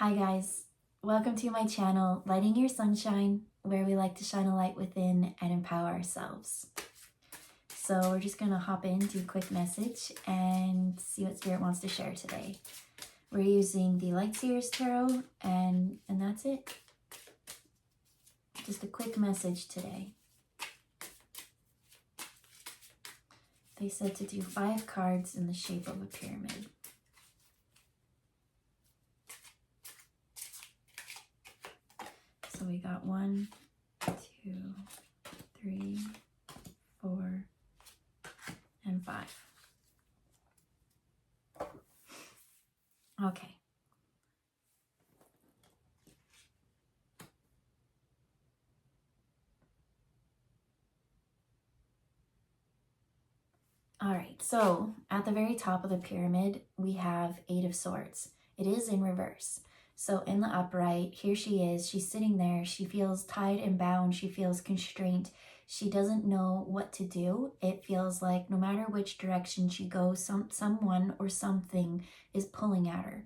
Hi guys, welcome to my channel, Lighting Your Sunshine, where we like to shine a light within and empower ourselves. So we're just going to hop in, do a quick message, and see what Spirit wants to share today. We're using the Light Seers Tarot, and that's it. Just a quick message today. They said to do 5 cards in the shape of a pyramid. So we got 1, 2, 3, 4, and 5. Okay. All right, so at the very top of the pyramid, we have 8 of Swords. It is in reverse. So in the upright, here she is, she's sitting there, she feels tied and bound, she feels constrained, she doesn't know what to do. It feels like no matter which direction she goes, someone or something is pulling at her.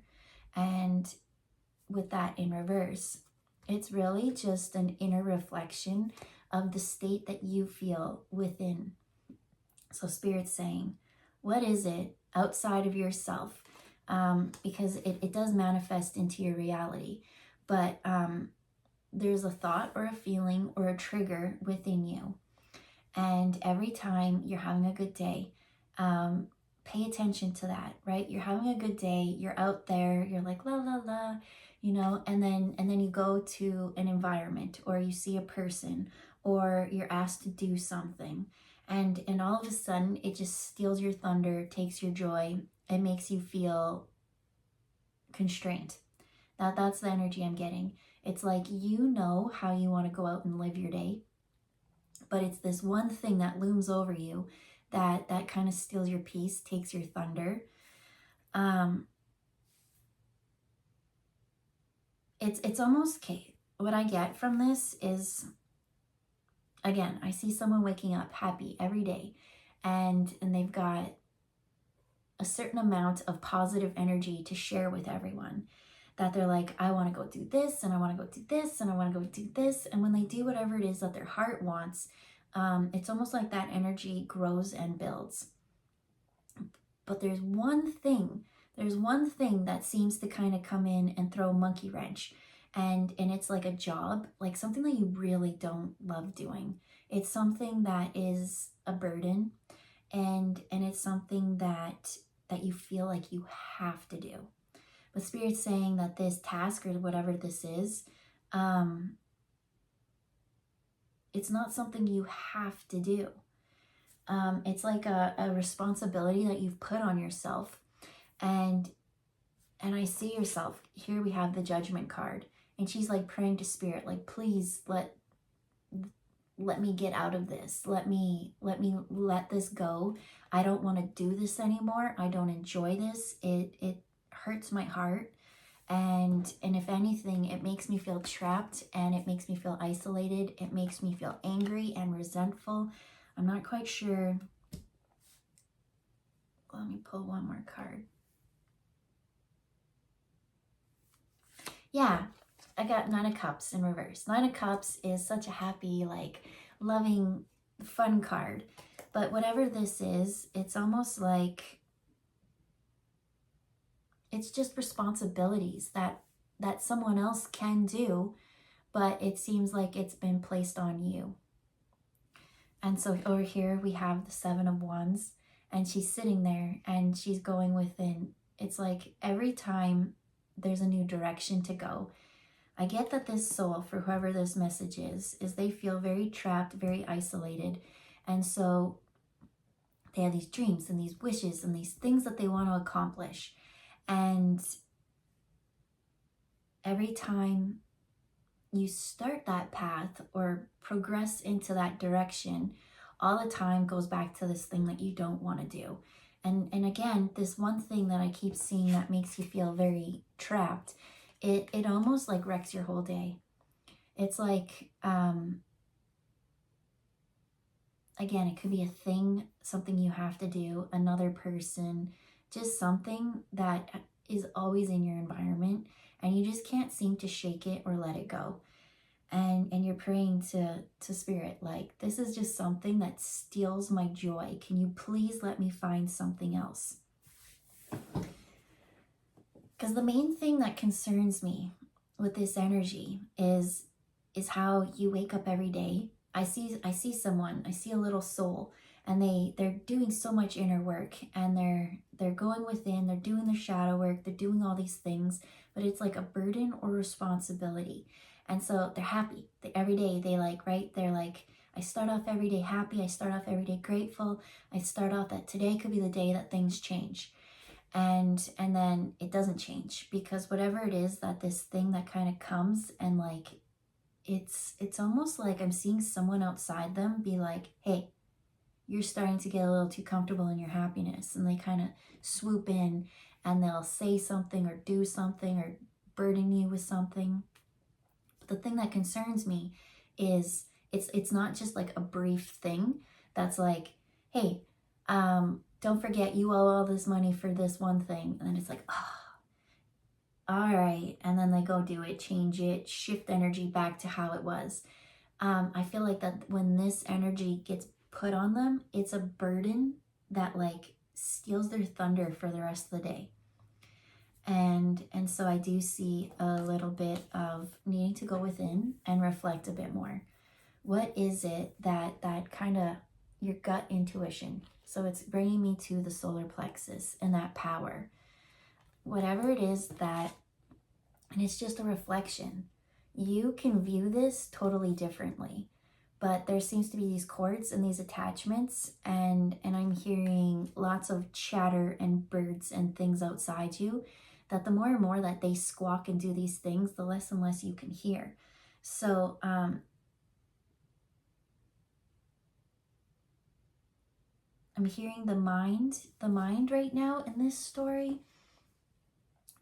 And with that in reverse, it's really just an inner reflection of the state that you feel within. So Spirit's saying, what is it outside of yourself? Because it does manifest into your reality, but there's a thought or a feeling or a trigger within you. And every time you're having a good day, pay attention to that, right? You're having a good day, you're out there, you're like, la, la, la, you know, and then you go to an environment, or you see a person, or you're asked to do something. And all of a sudden, it just steals your thunder, takes your joy, it makes you feel constrained. That's the energy I'm getting. It's like you know how you want to go out and live your day, but it's this one thing that looms over you that kind of steals your peace, takes your thunder. It's almost, okay, what I get from this is, again, I see someone waking up happy every day, and they've got a certain amount of positive energy to share with everyone, that they're like, I want to go do this, and I want to go do this, and I want to go do this. And when they do whatever it is that their heart wants, it's almost like that energy grows and builds. But there's one thing that seems to kind of come in and throw a monkey wrench. And it's like a job, like something that you really don't love doing. It's something that is a burden, and it's something that you feel like you have to do. But Spirit's saying that this task, or whatever this is, it's not something you have to do. It's like a responsibility that you've put on yourself. And I see yourself, here we have the Judgment card, and she's like praying to Spirit, like, please let me get out of this. Let me let this go. I don't want to do this anymore. I don't enjoy this. It hurts my heart. And if anything, it makes me feel trapped, and it makes me feel isolated. It makes me feel angry and resentful. I'm not quite sure. Let me pull one more card. Yeah, I got 9 of Cups in reverse. 9 of Cups is such a happy, like, loving, fun card. But whatever this is, it's almost like it's just responsibilities that someone else can do, but it seems like it's been placed on you. And so over here we have the 7 of Wands, and she's sitting there and she's going within. It's like every time there's a new direction to go, I get that this soul, for whoever this message is they feel very trapped, very isolated. And so they have these dreams and these wishes and these things that they want to accomplish. And every time you start that path or progress into that direction, all the time goes back to this thing that you don't want to do. And again, this one thing that I keep seeing that makes you feel very trapped, it almost like wrecks your whole day. It's like, again, it could be a thing, something you have to do, another person, just something that is always in your environment, and you just can't seem to shake it or let it go. And you're praying to spirit, like, this is just something that steals my joy. Can you please let me find something else? Because the main thing that concerns me with this energy is how you wake up every day. I see someone, I see a little soul, and they're doing so much inner work, and they're going within, they're doing their shadow work, they're doing all these things, but it's like a burden or responsibility. And so they're happy. Every day they like, right? They're like, I start off every day happy. I start off every day grateful. I start off that today could be the day that things change. And then it doesn't change, because whatever it is, that this thing that kind of comes, and like, it's almost like I'm seeing someone outside them be like, hey, you're starting to get a little too comfortable in your happiness. And they kind of swoop in, and they'll say something or do something or burden you with something. The thing that concerns me is it's not just like a brief thing that's like, hey, don't forget you owe all this money for this one thing. And then it's like, oh, all right. And then they go do it, change it, shift energy back to how it was. I feel like that when this energy gets put on them, it's a burden that like steals their thunder for the rest of the day. And so I do see a little bit of needing to go within and reflect a bit more. What is it that kind of your gut intuition? So it's bringing me to the solar plexus and that power. Whatever it is that, and it's just a reflection. You can view this totally differently, but there seems to be these cords and these attachments, and I'm hearing lots of chatter and birds and things outside you, that the more and more that they squawk and do these things, the less and less you can hear. So I'm hearing the mind right now in this story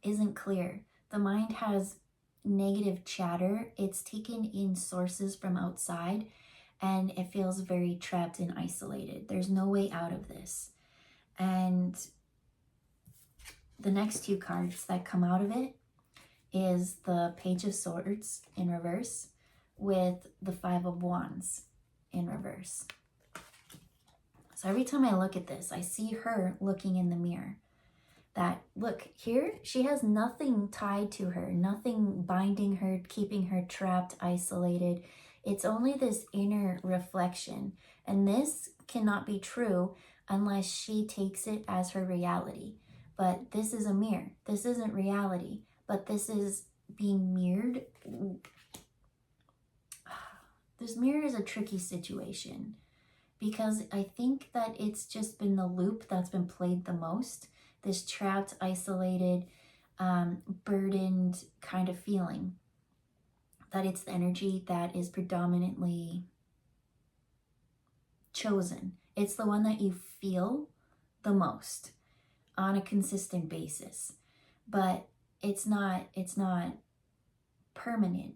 isn't clear. The mind has negative chatter. It's taken in sources from outside, and it feels very trapped and isolated. There's no way out of this. And the next two cards that come out of it is the Page of Swords in reverse with the Five of Wands in reverse. So every time I look at this, I see her looking in the mirror. That, look, here, she has nothing tied to her, nothing binding her, keeping her trapped, isolated. It's only this inner reflection. And this cannot be true unless she takes it as her reality. But this is a mirror. This isn't reality, but this is being mirrored. This mirror is a tricky situation, because I think that it's just been the loop that's been played the most. This trapped, isolated, burdened kind of feeling. That it's the energy that is predominantly chosen. It's the one that you feel the most on a consistent basis. But it's not permanent.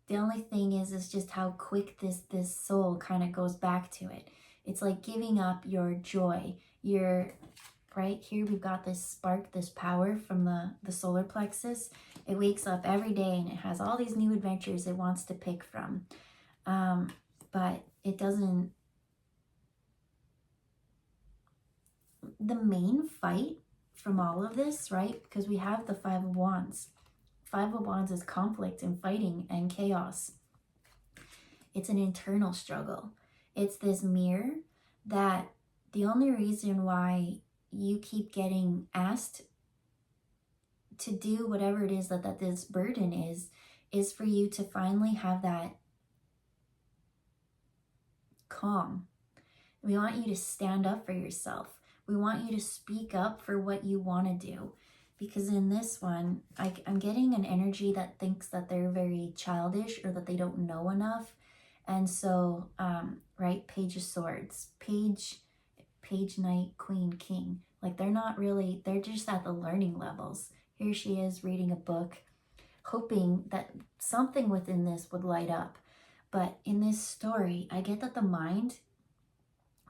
The only thing is just how quick this soul kind of goes back to it. It's like giving up your joy. Right here, we've got this spark, this power from the solar plexus. It wakes up every day and it has all these new adventures it wants to pick from. But it doesn't. The main fight from all of this, right? Because we have the Five of Wands. Five of Wands is conflict and fighting and chaos. It's an internal struggle. It's this mirror that the only reason why you keep getting asked to do whatever it is that this burden is for you to finally have that calm. We want you to stand up for yourself. We want you to speak up for what you want to do. Because in this one, I'm getting an energy that thinks that they're very childish or that they don't know enough. And so, right, Page of Swords, Page, Knight, Queen, King. Like, they're not really, they're just at the learning levels. Here she is reading a book, hoping that something within this would light up. But in this story, I get that the mind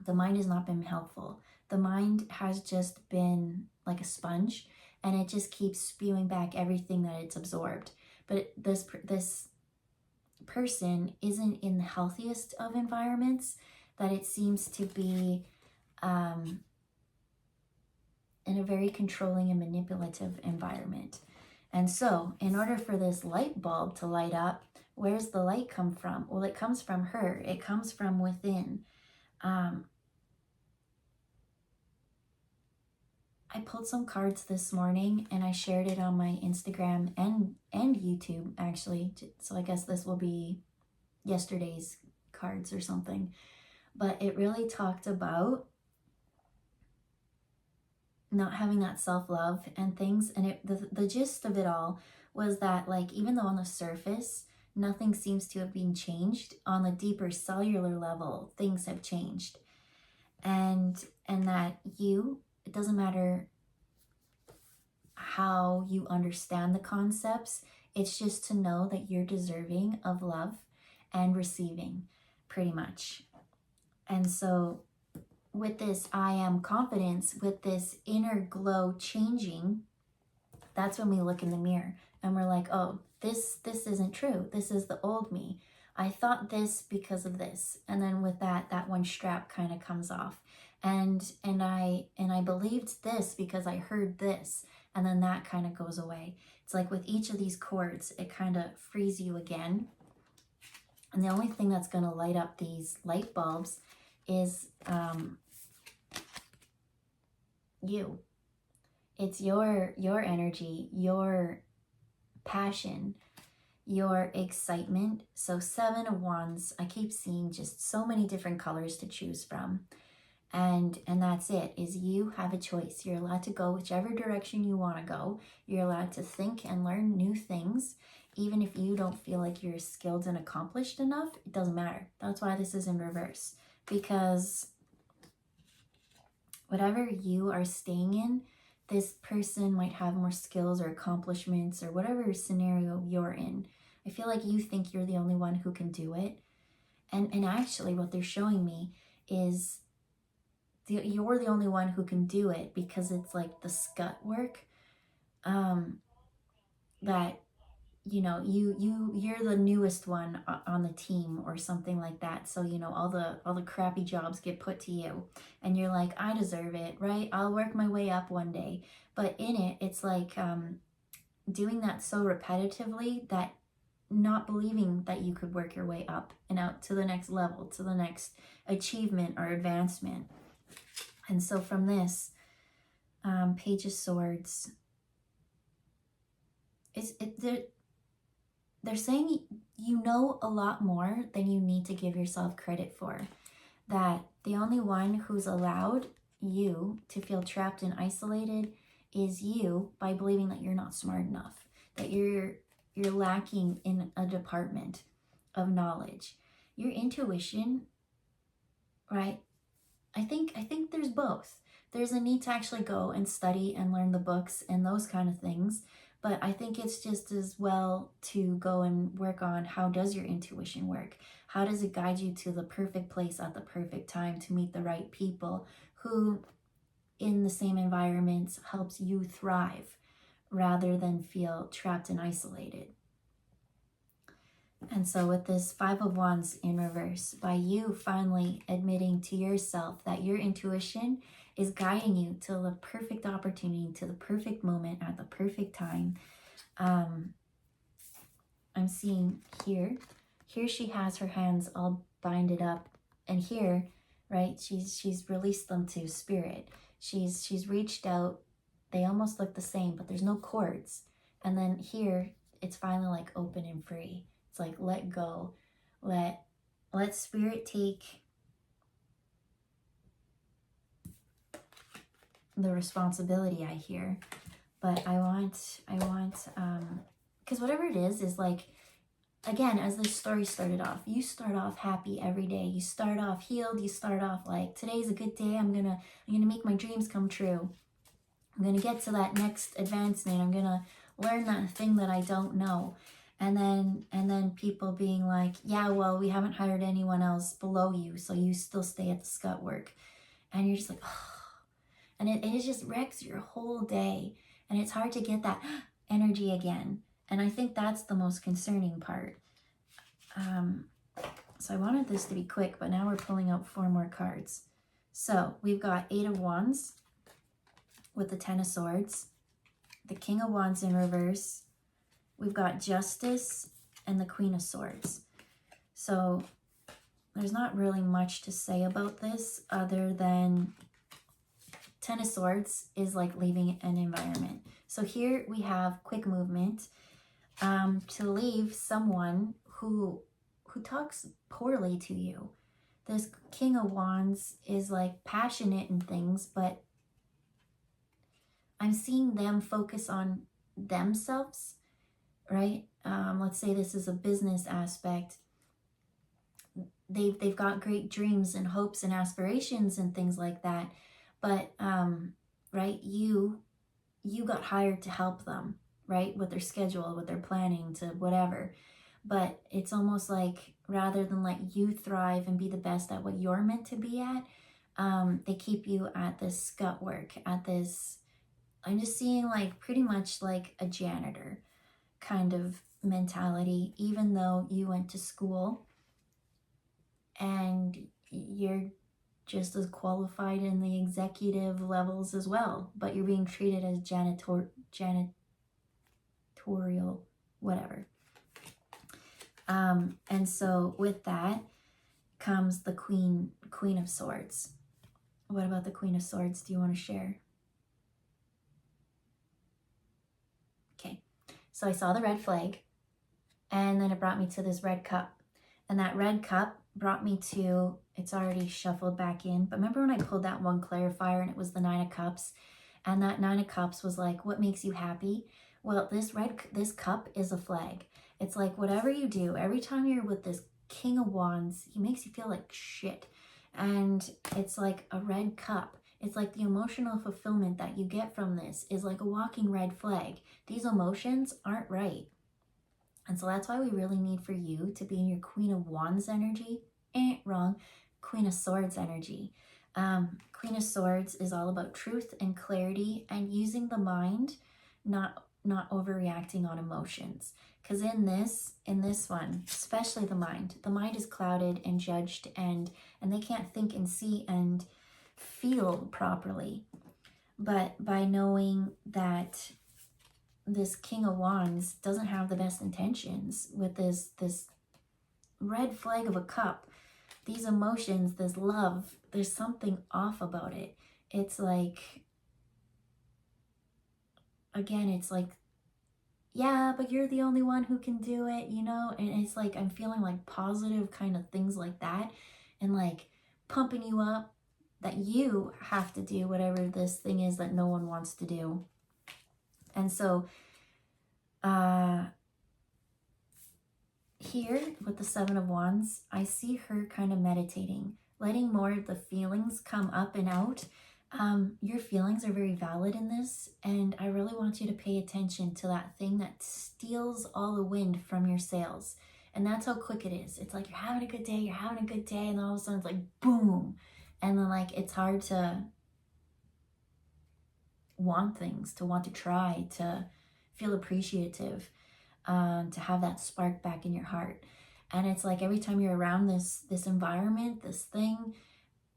has not been helpful. The mind has just been like a sponge, and it just keeps spewing back everything that it's absorbed. But this person isn't in the healthiest of environments, that it seems to be in a very controlling and manipulative environment. And so in order for this light bulb to light up, where's the light come from? Well, it comes from her. It comes from within. I pulled some cards this morning and I shared it on my Instagram and YouTube, actually. So I guess this will be yesterday's cards or something. But it really talked about not having that self-love and things. And the gist of it all was that, like, even though on the surface nothing seems to have been changed, on the deeper cellular level things have changed. And that it doesn't matter how you understand the concepts, it's just to know that you're deserving of love and receiving, pretty much. And so with this I am confidence, with this inner glow changing, that's when we look in the mirror and we're like, oh, this isn't true. This is the old me. I thought this because of this. And then with that one strap kind of comes off. And I believed this because I heard this. And then that kind of goes away. It's like with each of these cords, it kind of frees you again. And the only thing that's going to light up these light bulbs is you. It's your energy, your passion, your excitement. So 7 of Wands, I keep seeing just so many different colors to choose from. And that's it, is you have a choice. You're allowed to go whichever direction you want to go. You're allowed to think and learn new things. Even if you don't feel like you're skilled and accomplished enough, it doesn't matter. That's why this is in reverse. Because whatever you are staying in, this person might have more skills or accomplishments or whatever scenario you're in. I feel like you think you're the only one who can do it. And actually what they're showing me is you're the only one who can do it, because it's like the scut work that, you know, you're the newest one on the team or something like that. So, you know, all the crappy jobs get put to you and you're like, I deserve it, right? I'll work my way up one day. But in it, it's like doing that so repetitively that not believing that you could work your way up and out to the next level, to the next achievement or advancement. And so from this, Page of Swords, they're saying you know a lot more than you need to give yourself credit for. That the only one who's allowed you to feel trapped and isolated is you, by believing that you're not smart enough, that you're lacking in a department of knowledge. Your intuition, right? I think there's both. There's a need to actually go and study and learn the books and those kind of things. But I think it's just as well to go and work on, how does your intuition work? How does it guide you to the perfect place at the perfect time to meet the right people who in the same environments helps you thrive rather than feel trapped and isolated. And so with this 5 of Wands in reverse, by you finally admitting to yourself that your intuition is guiding you to the perfect opportunity, to the perfect moment at the perfect time. I'm seeing here she has her hands all binded up, and here, right, she's released them to spirit. She's reached out. They almost look the same, but there's no cords. And then here, it's finally like open and free. It's like, let go, let spirit take the responsibility, I hear. But I want, because whatever it is like, again, as this story started off, you start off happy every day. You start off healed. You start off like, today's a good day. I'm gonna make my dreams come true. I'm gonna get to that next advancement. I'm gonna learn that thing that I don't know. And then people being like, yeah, well, we haven't hired anyone else below you, so you still stay at the scut work. And you're just like, oh. And it just wrecks your whole day. And it's hard to get that energy again. And I think that's the most concerning part. So I wanted this to be quick, but now we're pulling out 4 more cards. So we've got 8 of Wands with the 10 of Swords, the King of Wands in reverse. We've got Justice and the Queen of Swords. So there's not really much to say about this other than 10 of Swords is like leaving an environment. So here we have quick movement to leave someone who talks poorly to you. This King of Wands is like passionate and things, but I'm seeing them focus on themselves, right? Let's say this is a business aspect. They've got great dreams and hopes and aspirations and things like that, but right, you got hired to help them, right, with their schedule, with their planning, to whatever. But it's almost like rather than let you thrive and be the best at what you're meant to be at, they keep you at this scut work, at this, I'm just seeing like pretty much like a janitor kind of mentality, even though you went to school and you're just as qualified in the executive levels as well, but you're being treated as janitorial, whatever. And so with that comes the Queen of Swords. What about the Queen of Swords do you want to share? Okay, so I saw the red flag, and then it brought me to this red cup. And that red cup brought me to, it's already shuffled back in, but remember when I pulled that one clarifier and it was the 9 of Cups? And that 9 of Cups was like, what makes you happy? Well, this cup is a flag. It's like whatever you do, every time you're with this King of Wands, he makes you feel like shit. And it's like a red cup. It's like the emotional fulfillment that you get from this is like a walking red flag. These emotions aren't right. And so that's why we really need for you to be in your Queen of Wands energy. Wrong. Queen of Swords energy. Queen of Swords is all about truth and clarity and using the mind, not overreacting on emotions. Because in this one, especially the mind is clouded and judged, and they can't think and see and feel properly. But by knowing that this King of Wands doesn't have the best intentions with this red flag of a cup, these emotions, this love, there's something off about it. It's like, again, it's like, yeah, but you're the only one who can do it, you know? And it's like, I'm feeling like positive kind of things like that, and like pumping you up that you have to do whatever this thing is that no one wants to do. And so here with the 7 of Wands, I see her kind of meditating, letting more of the feelings come up and out. Your feelings are very valid in this, and I really want you to pay attention to that thing that steals all the wind from your sails. And that's how quick it is. It's like you're having a good day, and then all of a sudden it's like boom. And then like it's hard to want things, to want to try, to feel appreciative, to have that spark back in your heart. And it's like every time you're around this environment, this thing,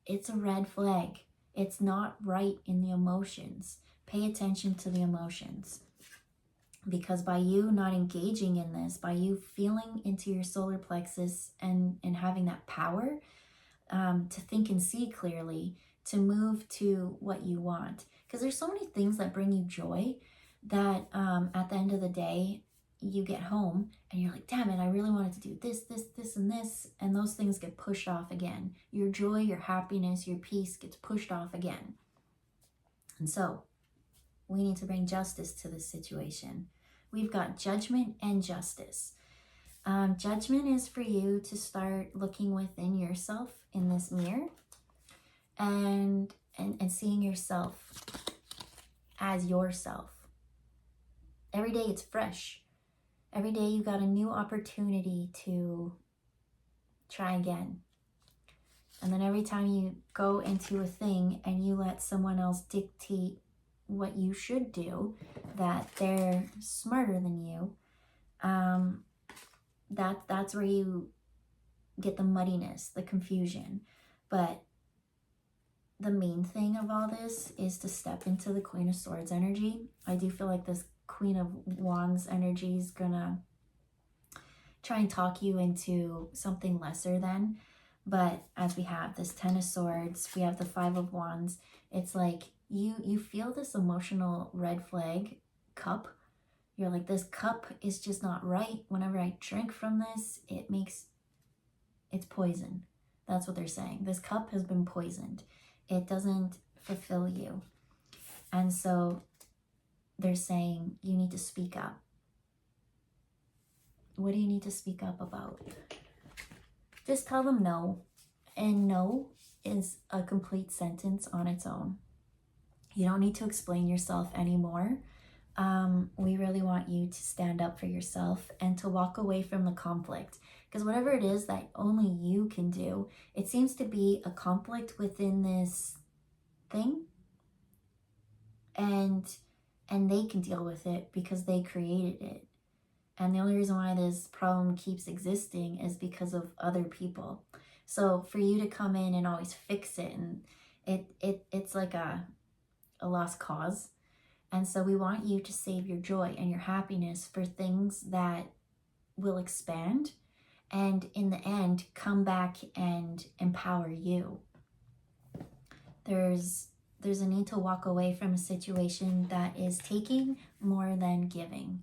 it's a red flag. It's not right in the emotions. Pay attention to the emotions. Because by you not engaging in this, by you feeling into your solar plexus and having that power to think and see clearly, to move to what you want. Because there's so many things that bring you joy that at the end of the day, you get home and you're like, damn it, I really wanted to do this, and this. And those things get pushed off again. Your joy, your happiness, your peace gets pushed off again. And so we need to bring justice to this situation. We've got judgment and justice. Judgment is for you to start looking within yourself in this mirror and seeing yourself as yourself. Every day it's fresh. Every day you got a new opportunity to try again. And then every time you go into a thing and you let someone else dictate what you should do, that they're smarter than you, that's where you get the muddiness, the confusion. But the main thing of all this is to step into the Queen of Swords energy. I do feel like this Queen of Wands energy is gonna try and talk you into something lesser than. But as we have this Ten of Swords, we have the Five of Wands, it's like you feel this emotional red flag cup. You're like, this cup is just not right. Whenever I drink from this, it's poison. That's what they're saying. This cup has been poisoned. It doesn't fulfill you. And so they're saying you need to speak up. What do you need to speak up about? Just tell them no. And no is a complete sentence on its own. You don't need to explain yourself anymore. We really want you to stand up for yourself and to walk away from the conflict. Because whatever it is that only you can do, it seems to be a conflict within this thing. And they can deal with it because they created it. And the only reason why this problem keeps existing is because of other people. So for you to come in and always fix it, and it's like a lost cause. And so we want you to save your joy and your happiness for things that will expand and in the end come back and empower you. There's a need to walk away from a situation that is taking more than giving.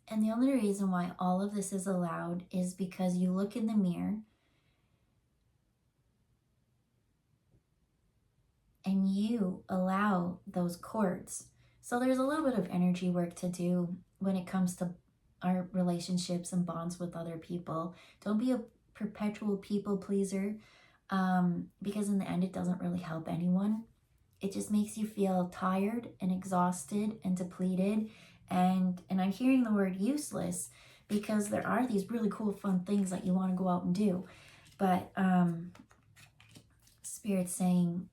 And the only reason why all of this is allowed is because you look in the mirror and you allow those cords. So there's a little bit of energy work to do when it comes to our relationships and bonds with other people. Don't be a perpetual people pleaser, because in the end it doesn't really help anyone. It just makes you feel tired and exhausted and depleted. And I'm hearing the word useless because there are these really cool, fun things that you want to go out and do. But Spirit's saying,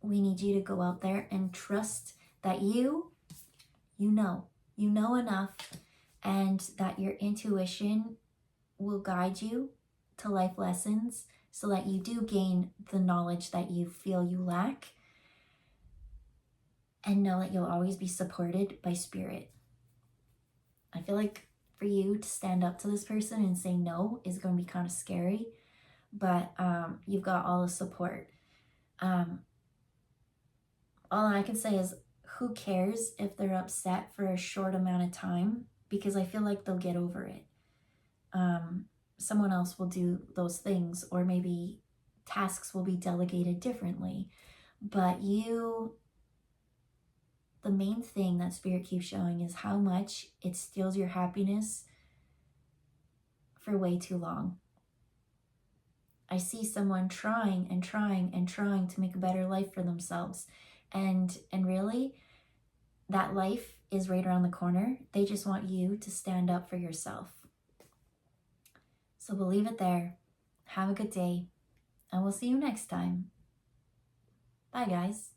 we need you to go out there and trust that you know enough, and that your intuition will guide you to life lessons so that you do gain the knowledge that you feel you lack, and know that you'll always be supported by Spirit. I feel like for you to stand up to this person and say no is going to be kind of scary, but you've got all the support. All I can say is, who cares if they're upset for a short amount of time? Because I feel like they'll get over it. Someone else will do those things, or maybe tasks will be delegated differently. But the main thing that Spirit keeps showing is how much it steals your happiness for way too long. I see someone trying and trying and trying to make a better life for themselves. And really, that life is right around the corner. They just want you to stand up for yourself. So we'll leave it there. Have a good day, and we'll see you next time. Bye, guys.